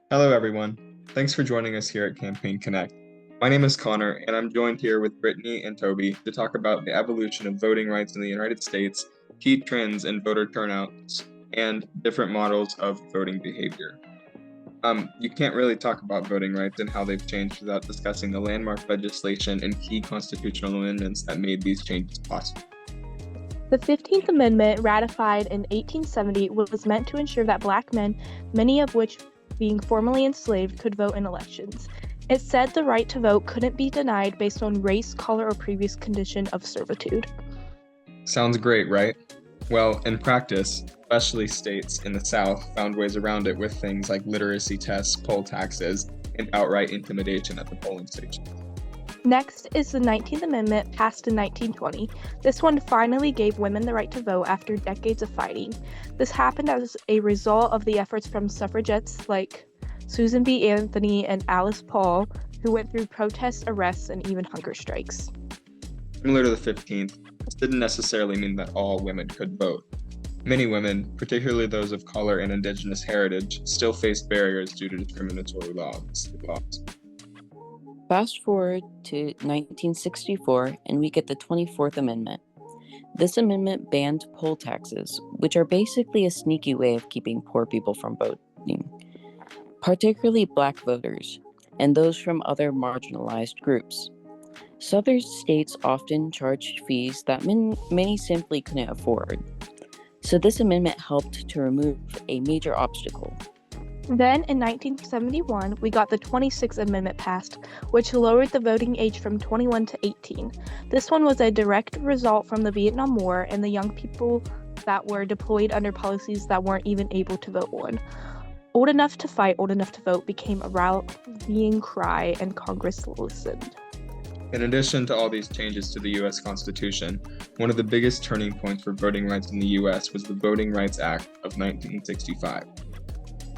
Hello, everyone. Thanks for joining us here at Campaign Connect. My name is Connor, and I'm joined here with Brittany and Toby to talk about the evolution of voting rights in the United States, key trends in voter turnouts, and different models of voting behavior. You can't really talk about voting rights and how they've changed without discussing the landmark legislation and key constitutional amendments that made these changes possible. The 15th Amendment, ratified in 1870, was meant to ensure that Black men, many of which being formerly enslaved, could vote in elections. It said the right to vote couldn't be denied based on race, color, or previous condition of servitude. Sounds great, right? Well, in practice, especially states in the South found ways around it with things like literacy tests, poll taxes, and outright intimidation at the polling station. Next is the 19th Amendment, passed in 1920. This one finally gave women the right to vote after decades of fighting. This happened as a result of the efforts from suffragettes like Susan B. Anthony and Alice Paul, who went through protests, arrests, and even hunger strikes. Similar to the 15th, this didn't necessarily mean that all women could vote. Many women, particularly those of color and indigenous heritage, still faced barriers due to discriminatory laws. Fast forward to 1964, and we get the 24th Amendment. This amendment banned poll taxes, which are basically a sneaky way of keeping poor people from voting, particularly Black voters and those from other marginalized groups. Southern states often charged fees that many simply couldn't afford. So this amendment helped to remove a major obstacle. Then, in 1971, we got the 26th Amendment passed, which lowered the voting age from 21 to 18. This one was a direct result from the Vietnam War and the young people that were deployed under policies that weren't even able to vote on. Old enough to fight, old enough to vote became a rallying cry, and Congress listened. In addition to all these changes to the U.S. Constitution, one of the biggest turning points for voting rights in the U.S. was the Voting Rights Act of 1965.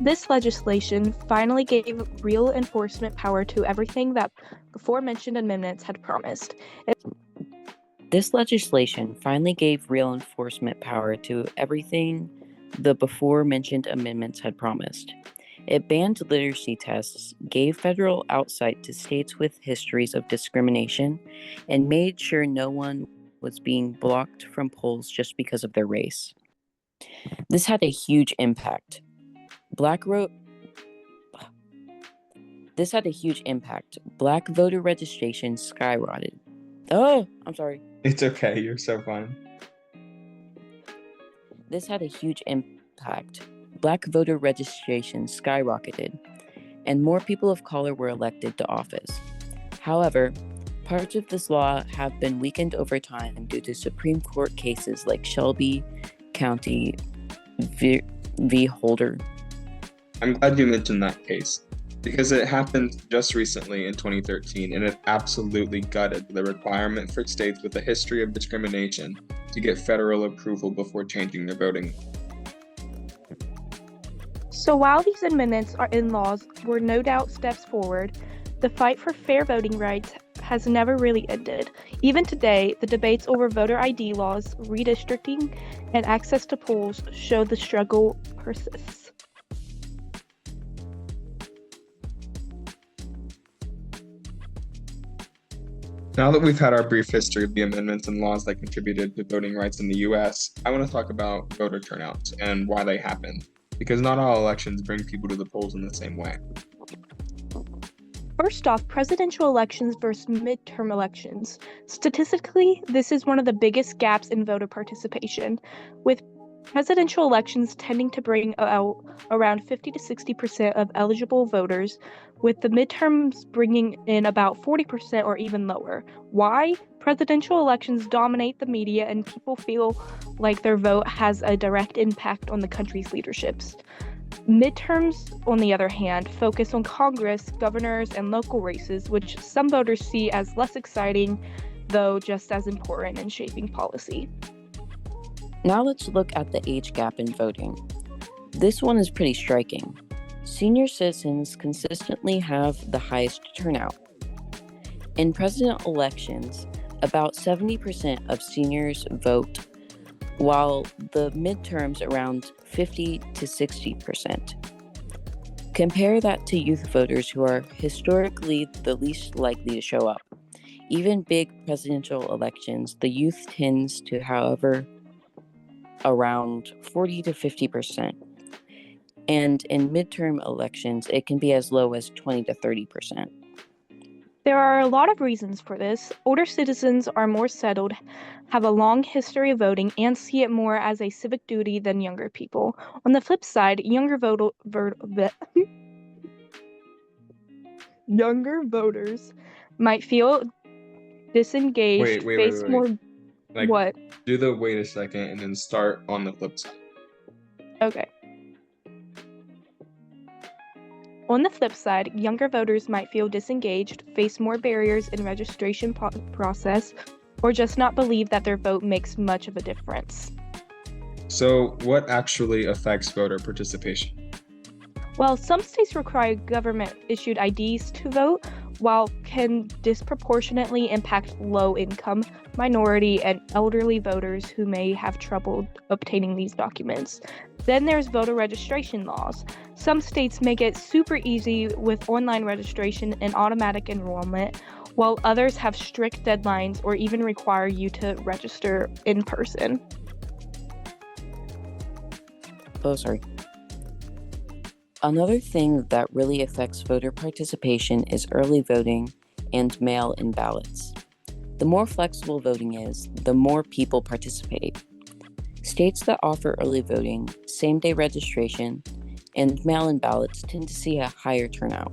This legislation finally gave real enforcement power to everything that before-mentioned amendments had promised. This legislation finally gave real enforcement power to everything the before-mentioned amendments had promised. It banned literacy tests, gave federal oversight to states with histories of discrimination, and made sure no one was being blocked from polls just because of their race. This had a huge impact. Black voter registration skyrocketed. It's okay, you're so fine. This had a huge impact. Black voter registration skyrocketed, and more people of color were elected to office. However, parts of this law have been weakened over time due to Supreme Court cases like Shelby County v. Holder. I'm glad you mentioned that case, because it happened just recently in 2013, and it absolutely gutted the requirement for states with a history of discrimination to get federal approval before changing their voting. So while these amendments are in laws were no doubt steps forward, the fight for fair voting rights has never really ended. Even today, the debates over voter ID laws, redistricting, and access to polls show the struggle persists. Now that we've had our brief history of the amendments and laws that contributed to voting rights in the U.S., I want to talk about voter turnouts and why they happen, because not all elections bring people to the polls in the same way. First off, presidential elections versus midterm elections. Statistically, this is one of the biggest gaps in voter participation, with presidential elections tending to bring out around 50 to 60% of eligible voters, with the midterms bringing in about 40% or even lower. Why? Presidential elections dominate the media, and people feel like their vote has a direct impact on the country's leaderships. Midterms, on the other hand, focus on Congress, governors, and local races, which some voters see as less exciting, though just as important in shaping policy. Now let's look at the age gap in voting. This one is pretty striking. Senior citizens consistently have the highest turnout. In president elections, about 70% of seniors vote, while the midterms around 50 to 60%. Compare that to youth voters who are historically the least likely to show up. Even big presidential elections, the youth tends to, however, around 40 to 50%. And in midterm elections, it can be as low as 20 to 30%. There are a lot of reasons for this. Older citizens are more settled, have a long history of voting, and see it more as a civic duty than younger people. On the flip side, younger voters might feel disengaged, face Wait. more. Like, What? do the wait a second and then start on the flip side. Okay. On the flip side, younger voters might feel disengaged, face more barriers in registration process, or just not believe that their vote makes much of a difference. So, what actually affects voter participation? Well, some states require government-issued IDs to vote, while can disproportionately impact low-income, minority, and elderly voters who may have trouble obtaining these documents. Then there's voter registration laws. Some states make it super easy with online registration and automatic enrollment, while others have strict deadlines or even require you to register in person. Oh, sorry. Another thing that really affects voter participation is early voting and mail-in ballots. The more flexible voting is, the more people participate. States that offer early voting, same-day registration, and mail-in ballots tend to see a higher turnout.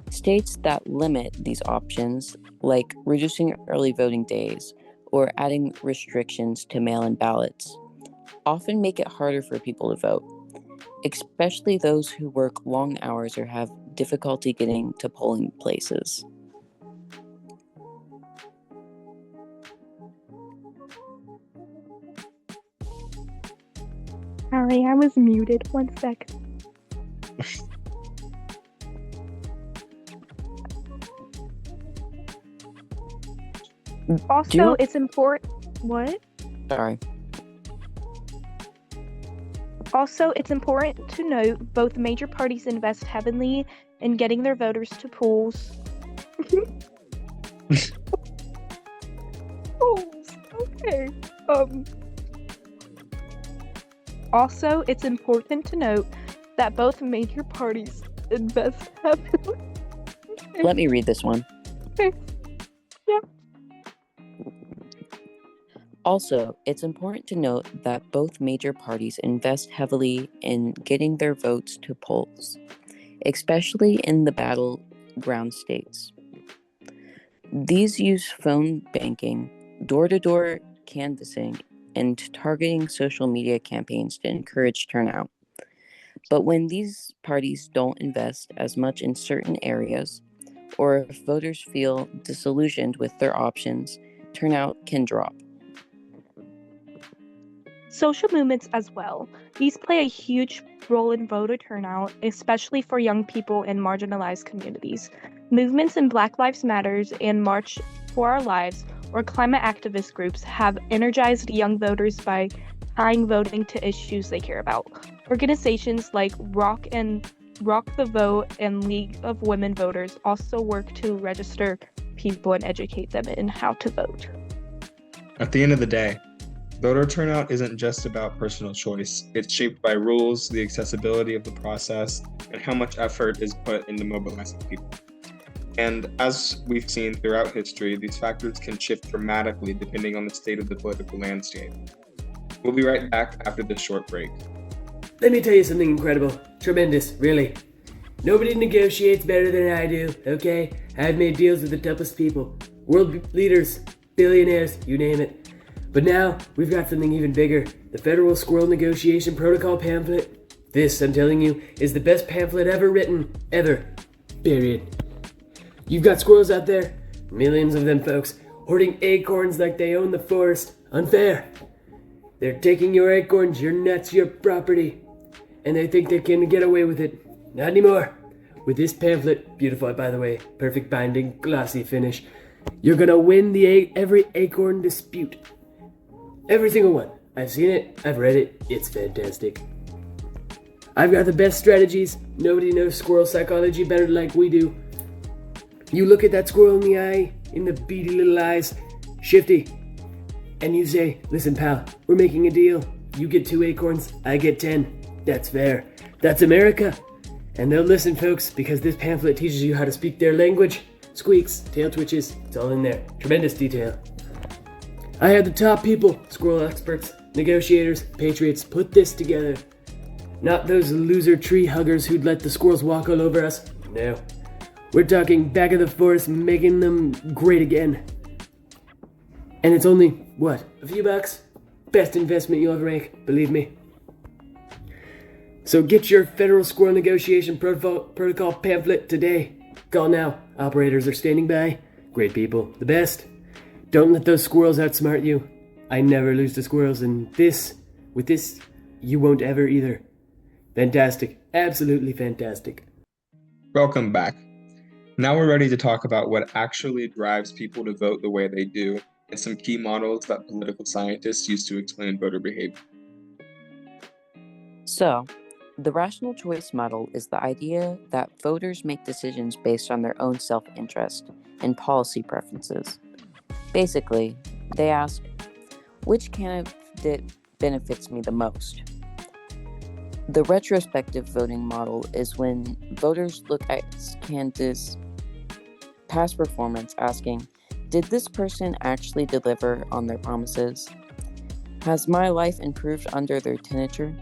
States that limit these options, like reducing early voting days or adding restrictions to mail-in ballots, often make it harder for people to vote, especially those who work long hours or have difficulty getting to polling places. Sorry, I was muted. 1 sec. Also, it's important. What? Sorry. Also, it's important to note both major parties invest heavily in getting their voters to polls. Polls. Okay. Also, it's important to note that both major parties invest heavily. Let me read this one. Okay. Yeah. Also, it's important to note that both major parties invest heavily in getting their votes to polls, especially in the battleground states. These use phone banking, door-to-door canvassing, and targeting social media campaigns to encourage turnout. But when these parties don't invest as much in certain areas, or if voters feel disillusioned with their options, turnout can drop. Social movements as well. These play a huge role in voter turnout, especially for young people in marginalized communities. Movements in Black Lives Matters and March for Our Lives or climate activist groups have energized young voters by tying voting to issues they care about. Organizations like Rock the Vote and League of Women Voters also work to register people and educate them in how to vote. At the end of the day, voter turnout isn't just about personal choice. It's shaped by rules, the accessibility of the process, and how much effort is put into mobilizing people. And as we've seen throughout history, these factors can shift dramatically depending on the state of the political landscape. We'll be right back after this short break. Let me tell you something incredible. Tremendous, really. Nobody negotiates better than I do, okay? I've made deals with the toughest people. World leaders, billionaires, you name it. But now, we've got something even bigger. The Federal Squirrel Negotiation Protocol pamphlet. This, I'm telling you, is the best pamphlet ever written. Ever. Period. You've got squirrels out there, millions of them folks, hoarding acorns like they own the forest. Unfair. They're taking your acorns, your nuts, your property, and they think they can get away with it. Not anymore. With this pamphlet, beautiful by the way, perfect binding, glossy finish, you're gonna win every acorn dispute. Every single one. I've seen it, I've read it, it's fantastic. I've got the best strategies. Nobody knows squirrel psychology better like we do. You look at that squirrel in the eye, in the beady little eyes, Shifty, and you say, listen pal, we're making a deal. You get 2 acorns, I get 10. That's fair. That's America. And they'll listen, folks, because this pamphlet teaches you how to speak their language. Squeaks, tail twitches, it's all in there. Tremendous detail. I had the top people, squirrel experts, negotiators, patriots, put this together. Not those loser tree huggers who'd let the squirrels walk all over us. No. We're talking back of the forest, making them great again. And it's only, what, a few bucks? Best investment you'll ever make, believe me. So get your Federal Squirrel Negotiation Protocol pamphlet today. Call now. Operators are standing by. Great people, the best. Don't let those squirrels outsmart you. I never lose to squirrels, and with this, you won't ever either. Fantastic. Absolutely fantastic. Welcome back. Now we're ready to talk about what actually drives people to vote the way they do, and some key models that political scientists use to explain voter behavior. So, the rational choice model is the idea that voters make decisions based on their own self-interest and policy preferences. Basically, they ask, which candidate benefits me the most? The retrospective voting model is when voters look at candidates' past performance, asking, did this person actually deliver on their promises? Has my life improved under their tenure?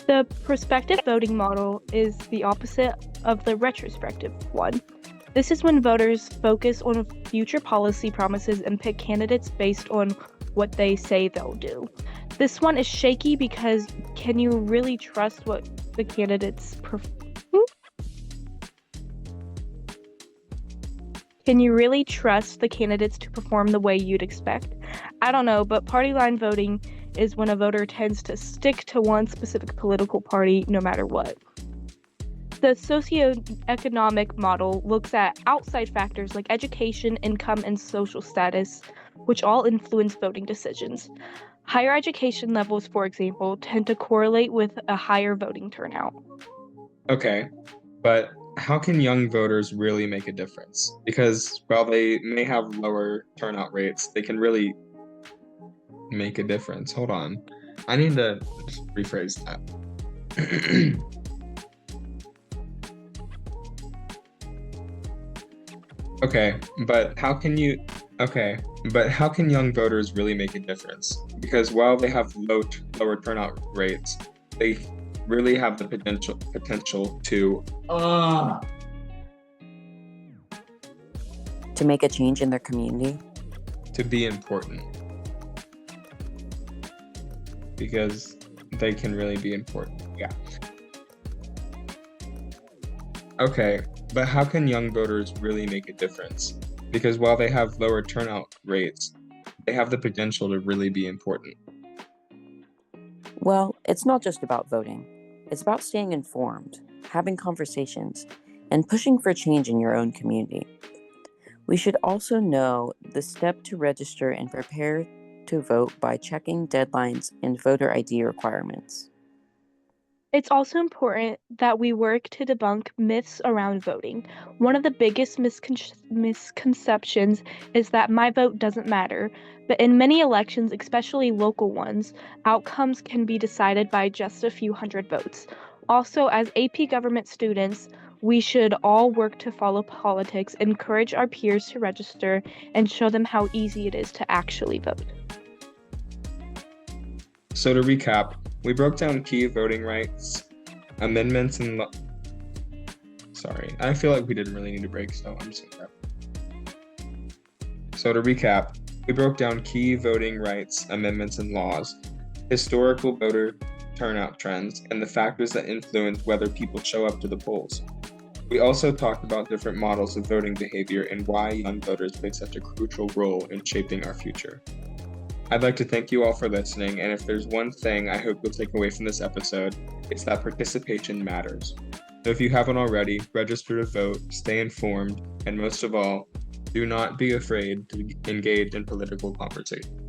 The prospective voting model is the opposite of the retrospective one. This is when voters focus on future policy promises and pick candidates based on what they say they'll do. This one is shaky because can you really trust what the candidates Can you really trust the candidates to perform the way you'd expect? I don't know, but party line voting is when a voter tends to stick to one specific political party no matter what. The socioeconomic model looks at outside factors like education, income, and social status, which all influence voting decisions. Higher education levels, for example, tend to correlate with a higher voting turnout. Okay, but how can young voters really make a difference? Because while they may have lower turnout rates, they can really make a difference. Hold on. I need to just rephrase that. Okay, but how can young voters really make a difference? Because while they have lower turnout rates, they really have the potential to make a change in their community? To be important. Because they can really be important. Yeah. Okay, but how can young voters really make a difference? Because while they have lower turnout rates, they have the potential to really be important. Well, it's not just about voting. It's about staying informed, having conversations, and pushing for change in your own community. We should also know the step to register and prepare to vote by checking deadlines and voter ID requirements. It's also important that we work to debunk myths around voting. One of the biggest misconceptions is that my vote doesn't matter, but in many elections, especially local ones, outcomes can be decided by just a few hundred votes. Also, as AP government students, we should all work to follow politics, encourage our peers to register, and show them how easy it is to actually vote. So to recap, we broke down key voting rights, amendments, and I feel like we didn't really need a break, so I'm just gonna So to recap, we broke down key voting rights, amendments, and laws, historical voter turnout trends, and the factors that influence whether people show up to the polls. We also talked about different models of voting behavior and why young voters play such a crucial role in shaping our future. I'd like to thank you all for listening, and if there's one thing I hope you'll take away from this episode, it's that participation matters. So if you haven't already, register to vote, stay informed, and most of all, do not be afraid to engage in political conversation.